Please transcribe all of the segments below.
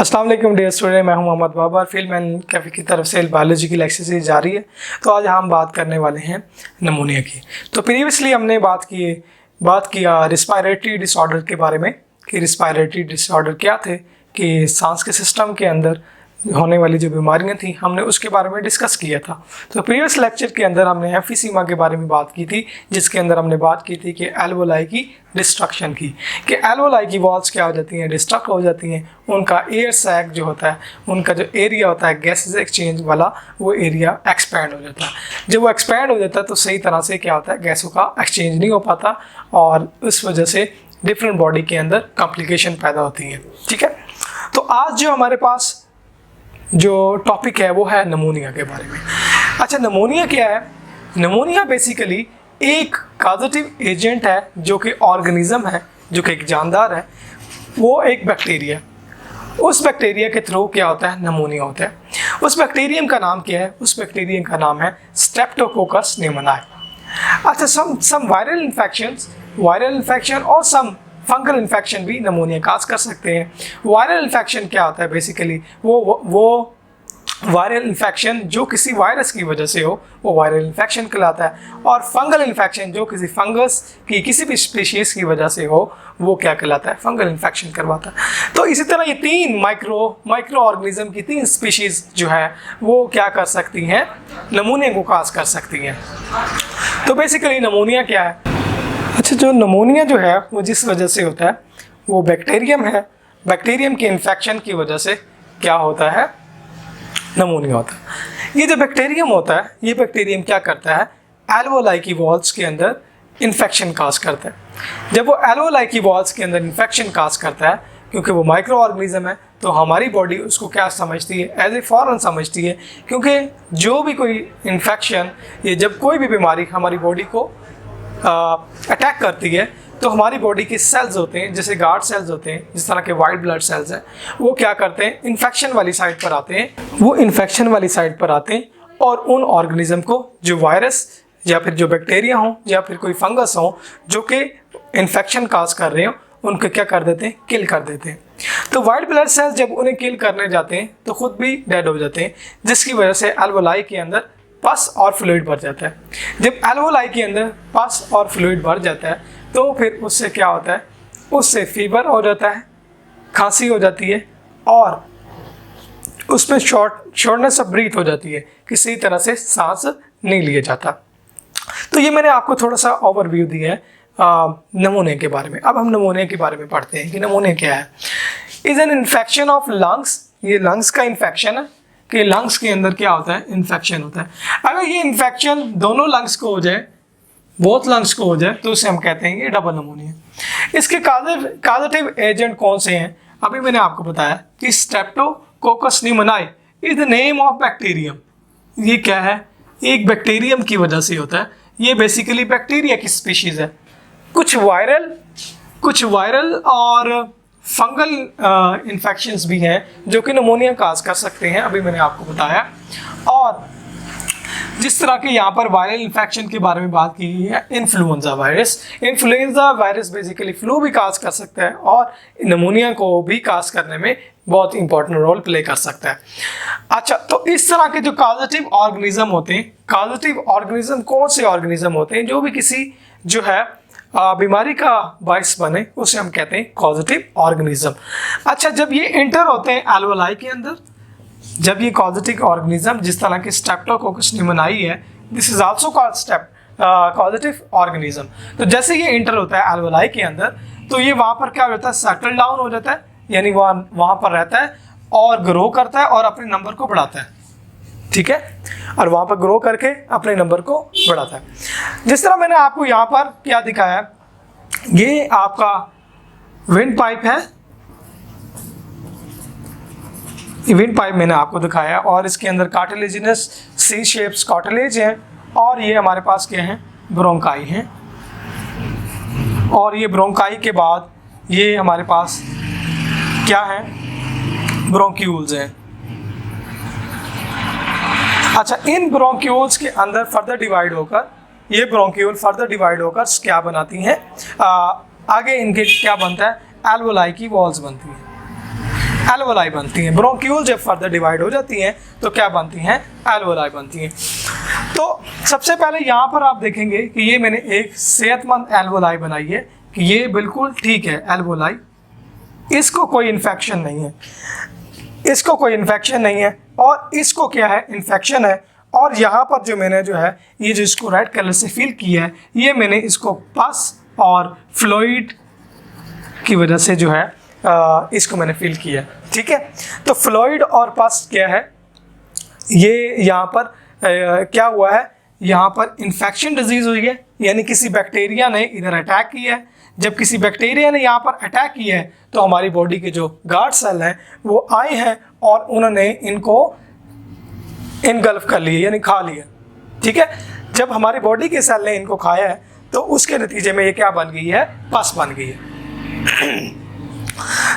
अस्सलाम वालेकुम dear student, मैं हूं Mohammad Babar. Field and cafe की तरफ से बायोलॉजी की एक्सरसाइज जारी है। तो आज हम बात करने वाले हैं नमूनिया की। तो प्रीवियसली हमने बात किया रिस्पायरेटरी डिसऑर्डर के बारे में कि रिस्पायरेटरी डिसऑर्डर क्या थे, कि सांस के सिस्टम के अंदर होने वाली जो बीमारियां थी हमने उसके बारे में डिस्कस किया था। तो प्रीवियस लेक्चर के अंदर हमने एम्फीसीमा के बारे में बात की थी, जिसके अंदर हमने बात की थी कि एल्वोलाई की डिस्ट्रक्शन की, कि एल्वोलाई की वॉल्स क्या हो जाती हैं, डिस्ट्रक्ट हो जाती हैं। उनका एयर सैक जो होता है, उनका जो एरिया होता है गैसेज एक्सचेंज वाला, वो एरिया एक्सपैंड हो जाता है। जब वो एक्सपैंड हो जाता है तो सही तरह से क्या होता है, गैसों का एक्सचेंज नहीं हो पाता और उस वजह से डिफरेंट बॉडी के अंदर कॉम्प्लिकेशन पैदा होती है। ठीक है, तो आज जो हमारे पास जो टॉपिक है वो है नमूनिया के बारे में। अच्छा, नमूनिया क्या है? नमूनिया बेसिकली एक कॉजेटिव एजेंट है जो कि ऑर्गेनिज्म है, जो कि एक जानदार है, वो एक बैक्टीरिया। उस बैक्टीरिया के थ्रू क्या होता है, नमूनिया होता है। उस बैक्टीरियम का नाम क्या है? उस बैक्टीरियम का नाम है स्ट्रेप्टोकोकस निमोनियाe। अच्छा, सम वायरल इन्फेक्शन और सम फंगल इन्फेक्शन भी नमूनिया काज कर सकते हैं। वायरल इन्फेक्शन क्या होता है? बेसिकली वो वायरल इन्फेक्शन जो किसी वायरस की वजह से हो, वो वायरल इन्फेक्शन कहलाता है। और फंगल इन्फेक्शन जो किसी फंगस की किसी भी स्पीशीज़ की वजह से हो, वो क्या कहलाता है, फंगल इन्फेक्शन करवाता है। तो इसी तरह ये तीन माइक्रो ऑर्गेनिज्म की तीन स्पीशीज़ जो है वो क्या कर सकती हैं, नमूनिया को काज कर सकती हैं। तो बेसिकली नमूनिया क्या है? अच्छा, जो नमूनिया जो है वो जिस वजह से होता है वो बैक्टीरियम है। बैक्टीरियम के इन्फेक्शन की वजह से क्या होता है, नमूनिया होता है। ये जो बैक्टीरियम होता है, ये बैक्टीरियम क्या करता है, एल्वोलाई की वॉल्स के अंदर इन्फेक्शन काज करता है। जब वो एल्वोलाई की वॉल्स के अंदर इन्फेक्शन काज करता है, क्योंकि वो माइक्रो ऑर्गेनिज्म है, तो हमारी बॉडी उसको क्या समझती है, एज ए फॉरेन समझती है। क्योंकि जो भी कोई इन्फेक्शन, ये जब कोई भी बीमारी हमारी बॉडी को अटैक करती है, तो हमारी बॉडी के सेल्स होते हैं, जैसे गार्ड सेल्स होते हैं, जिस तरह के वाइट ब्लड सेल्स हैं, वो क्या करते हैं, इन्फेक्शन वाली साइड पर आते हैं। वो इन्फेक्शन वाली साइड पर आते हैं और उन ऑर्गेनिज्म को, जो वायरस या फिर जो बैक्टीरिया हो या फिर कोई फंगस हो जो कि इन्फेक्शन काज कर रहे हो, उनको क्या कर देते हैं, किल कर देते हैं। तो वाइट ब्लड सेल्स जब उन्हें किल करने जाते हैं तो खुद भी डेड हो जाते हैं, जिसकी वजह से एल्वोलाई के अंदर पस और फ्लूइड भर जाता है। जब एल्वोलाई के अंदर पस और फ्लूइड भर जाता है तो फिर उससे क्या होता है, उससे फीवर हो जाता है, खांसी हो जाती है और उसमें शॉर्टनेस ऑफ ब्रीथ हो जाती है, किसी तरह से सांस नहीं लिया जाता। तो ये मैंने आपको थोड़ा सा ओवरव्यू दिया है नमूने के बारे में। अब हम नमूने के बारे में पढ़ते हैं कि नमूने क्या है। Is an infection of lungs, ये लंग्स का इन्फेक्शन है कि लंग्स के अंदर क्या होता है, इन्फेक्शन होता है। अगर ये इन्फेक्शन दोनों लंग्स को हो जाए, बोथ लंग्स को हो जाए, तो उसे हम कहते हैं ये डबल नमूनिया। इसके कॉजेटिव एजेंट कौन से हैं? अभी मैंने आपको बताया कि streptococcus pneumoniae is the name of bacterium. ये क्या है, एक बैक्टीरियम की वजह से होता है। ये बेसिकली बैक्टीरिया की स्पीशीज है। कुछ वायरल और फंगल इन्फेक्शंस भी हैं जो कि नमूनिया काज कर सकते हैं, अभी मैंने आपको बताया। और जिस तरह के यहाँ पर वायरल इन्फेक्शन के बारे में बात की गई है, इन्फ्लुएंजा वायरस बेसिकली फ्लू भी काज कर सकता है और नमूनिया को भी काज करने में बहुत इंपॉर्टेंट रोल प्ले कर सकता है। अच्छा, तो इस तरह के जो कॉजेटिव ऑर्गेनिज्म होते हैं, कॉजेटिव ऑर्गेनिज्म कौन से ऑर्गेनिज्म होते हैं, जो भी किसी जो है बीमारी का बायस बने, उसे हम कहते हैं कॉजेटिव ऑर्गेनिज्म। अच्छा, जब ये एंटर होते हैं एल्वोलाई के अंदर, जब ये कॉजेटिव ऑर्गेनिज्म जिस तरह के स्ट्रेप्टोकोकस निमोनियाe है, this is also called causative organism. तो जैसे ये एंटर होता है एल्वोलाई के अंदर, तो ये वहाँ पर क्या होता है, सेटल डाउन हो जाता है, यानी वहाँ पर रहता है और ग्रो करता है और अपने नंबर को बढ़ाता है। ठीक है, और वहाँ पर ग्रो करके अपने नंबर को बढ़ाता है। जिस तरह मैंने आपको यहाँ पर क्या दिखाया, ये आपका विंड पाइप है, विंड पाइप मैंने आपको दिखाया और इसके अंदर कार्टिलेजिनस सी शेप्स कार्टिलेज है और ये हमारे पास क्या है, ब्रोंकाई है। और ये ब्रोंकाई के बाद ये हमारे पास क्या है, ब्रोंक्यूल्स हैं। अच्छा, इन ब्रोंक्यूल्स के अंदर फर्दर डिवाइड होकर, ये ब्रोंक्यूल फर्दर डिवाइड होकर क्या बनाती हैं, आगे इनके क्या बनता है, एल्वोलाई की वॉल्स बनती हैं। एल्वोलाई बनती हैं। ब्रोंक्यूल जब फर्दर डिवाइड हो जाती हैं तो क्या बनती हैं, एल्वोलाई बनती हैं। तो सबसे पहले यहाँ पर आप देखेंगे कि ये मैंने एक सेहतमंद एल्वोलाई बनाई है कि ये बिल्कुल ठीक है एल्वोलाई, इसको कोई इन्फेक्शन नहीं है, इसको कोई इन्फेक्शन नहीं है, और इसको क्या है, इन्फेक्शन है। और यहाँ पर जो मैंने जो है ये जो इसको रेड कलर से फिल किया है, ये मैंने इसको पस और फ्लूइड की वजह से जो है इसको मैंने फिल किया, ठीक है। तो फ्लूइड और पस क्या है, ये यहाँ पर क्या हुआ है, यहाँ पर इन्फेक्शन डिजीज़ हुई है, यानी किसी बैक्टीरिया ने इधर अटैक किया है। जब किसी बैक्टीरिया ने यहाँ पर अटैक किया है तो हमारी बॉडी के जो गार्ड सेल हैं वो आए हैं और उन्होंने इनको इनगल्फ कर लिए, यानी खा लिया, ठीक है। जब हमारी बॉडी के सेल ने इनको खाया है तो उसके नतीजे में ये क्या बन गई है, पस बन गई है।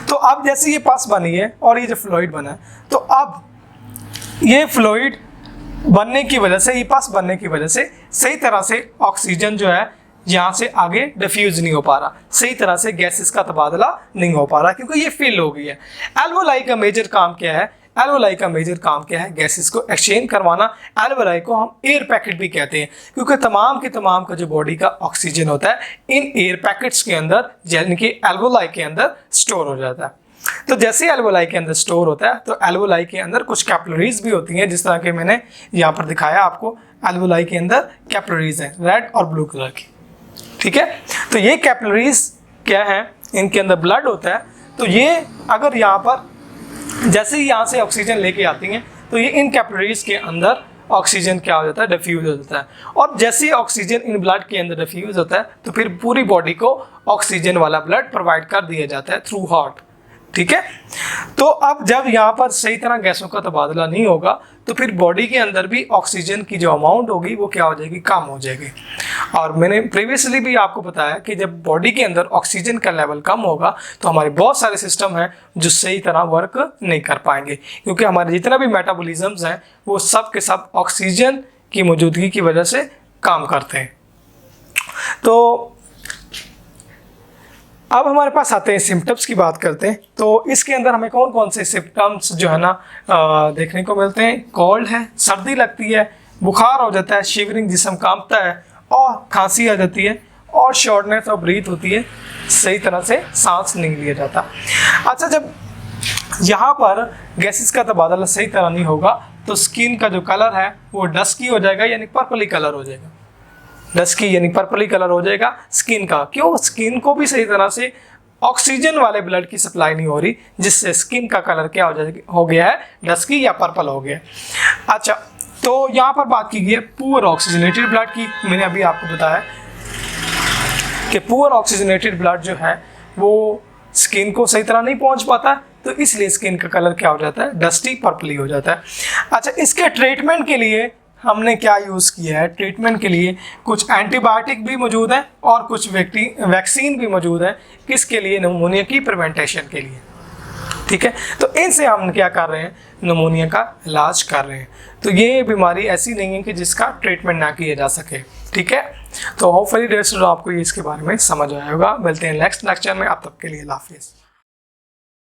तो अब जैसे ये पस बनी है और ये जो फ्लूइड बना है, तो अब ये फ्लूइड बनने की वजह से, ये पस बनने की वजह से सही तरह से ऑक्सीजन जो है यहाँ से आगे डिफ्यूज नहीं हो पा रहा, सही तरह से गैसेस का तबादला नहीं हो पा रहा, क्योंकि ये फिल हो गई है। एल्वोलाई का मेजर काम क्या है, एल्वोलाई का मेजर काम क्या है, गैसेस को एक्सचेंज करवाना। एल्वोलाई को हम एयर पैकेट भी कहते हैं, क्योंकि तमाम के तमाम का जो बॉडी का ऑक्सीजन होता है इन एयर पैकेट्स के अंदर, यानी कि एल्वोलाई के अंदर स्टोर हो जाता है। तो जैसे एल्वोलाई के अंदर स्टोर होता है तो एल्वोलाई के अंदर कुछ कैपिलरीज भी होती हैं, जिस तरह के मैंने यहाँ पर दिखाया आपको। एल्वोलाई के अंदर कैपिलरीज हैं रेड और ब्लू कलर की, ठीक है। तो ये कैपिलरीज क्या है, इनके अंदर ब्लड होता है। तो ये अगर यहाँ पर जैसे ही यहाँ से ऑक्सीजन लेके आती हैं तो ये इन कैपिलरीज के अंदर ऑक्सीजन क्या हो जाता है, डिफ्यूज हो जाता है। और जैसे ही ऑक्सीजन इन ब्लड के अंदर डिफ्यूज होता है तो फिर पूरी बॉडी को ऑक्सीजन वाला ब्लड प्रोवाइड कर दिया जाता है थ्रू हार्ट, ठीक है। तो अब जब यहाँ पर सही तरह गैसों का तबादला नहीं होगा तो फिर बॉडी के अंदर भी ऑक्सीजन की जो अमाउंट होगी वो क्या हो जाएगी, कम हो जाएगी। और मैंने प्रीवियसली भी आपको बताया कि जब बॉडी के अंदर ऑक्सीजन का लेवल कम होगा तो हमारे बहुत सारे सिस्टम हैं जो सही तरह वर्क नहीं कर पाएंगे, क्योंकि हमारे जितना भी मेटाबॉलिज्म्स हैं वो सब के सब ऑक्सीजन की मौजूदगी की वजह से काम करते हैं। तो अब हमारे पास आते हैं सिम्टम्स की बात करते हैं। तो इसके अंदर हमें कौन कौन से सिम्टम्स जो है ना देखने को मिलते हैं। कोल्ड है, सर्दी लगती है, बुखार हो जाता है, शिवरिंग, जिस्म कांपता है और खांसी आ जाती है और शॉर्टनेस ऑफ ब्रीथ होती है, सही तरह से सांस नहीं लिया जाता। अच्छा, जब यहाँ पर गैसेस का तबादला सही तरह नहीं होगा तो स्किन का जो कलर है वो डस्की हो जाएगा, यानी पर्पली कलर हो जाएगा। डस्की यानी पर्पली कलर हो जाएगा स्किन का। क्यों? स्किन को भी सही तरह से ऑक्सीजन वाले ब्लड की सप्लाई नहीं हो रही, जिससे स्किन का कलर क्या हो गया है, डस्की या पर्पल हो गया। अच्छा, तो यहाँ पर बात की गई है पुअर ऑक्सीजनेटेड ब्लड की। मैंने अभी आपको बताया कि पुअर ऑक्सीजनेटेड ब्लड जो है वो स्किन को सही तरह नहीं पहुँच पाता, तो इसलिए स्किन का कलर क्या हो जाता है, डस्टी पर्पली हो जाता है। अच्छा, इसके ट्रीटमेंट के लिए हमने क्या यूज़ किया है? ट्रीटमेंट के लिए कुछ एंटीबायोटिक भी मौजूद है और कुछ वैक्सीन भी मौजूद है। किसके लिए? निमोनिया की प्रिवेंटेशन के लिए, ठीक है। तो इनसे हम क्या कर रहे हैं, निमोनिया का इलाज कर रहे हैं। तो ये बीमारी ऐसी नहीं है कि जिसका ट्रीटमेंट ना किया जा सके, ठीक है। तो होपफुली डियर स्टूडेंट आपको ये इसके बारे में समझ आया होगा। मिलते हैं नेक्स्ट लेक्चर में, अब तक के लिए अल्लाह हाफिज़।